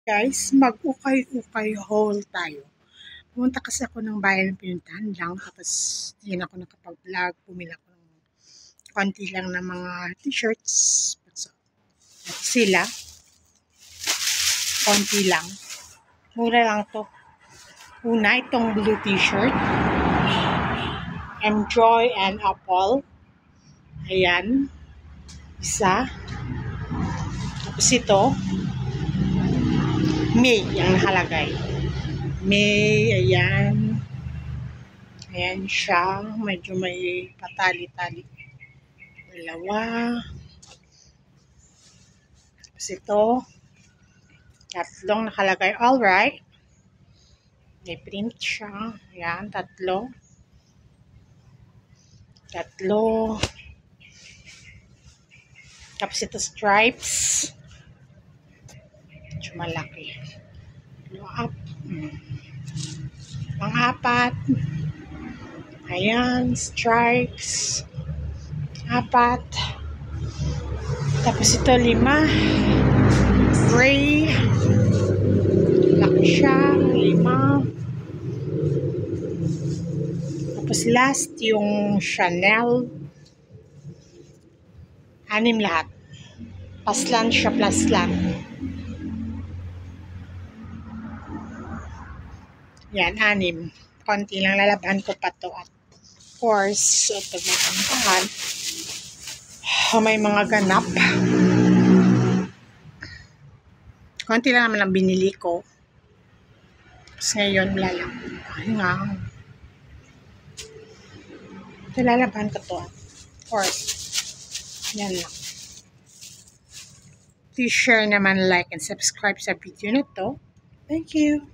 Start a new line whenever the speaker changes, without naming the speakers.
Guys, mag-ukay-ukay haul tayo. Pumunta kasi ako ng bayan ng pinuntahan lang, tapos yun ako nakapag-vlog, bumili ako ng konti lang ng mga t-shirts. So, sila, konti lang. Mura lang to. Una, itong blue t-shirt. Enjoy and Apple. Ayan. Isa. Tapos ito, May ang nakalagay. May, ayan. Ayan siya. Medyo may patali-tali. Dalawa. Tapos ito, tatlong nakalagay. Alright. May print siya. Ayan, tatlo. Tatlo. Tapos ito stripes. Medyo malaki. Up. Pang-apat. Ayan, stripes. Apat. Tapos ito 5. Gray. Laki siya. 5. Tapos last yung Chanel. 6 lahat. Paslan siya, paslan. Yan, 6. Konti lang lalaban ko pa to. At of course, pag mapuntahan, may mga ganap. Konti lang naman ang binili ko. Tapos ngayon, wala lang. Nga. Ito lalaban ko to. Of course. Yan lang. Please share naman, like, and subscribe sa video na to. Thank you.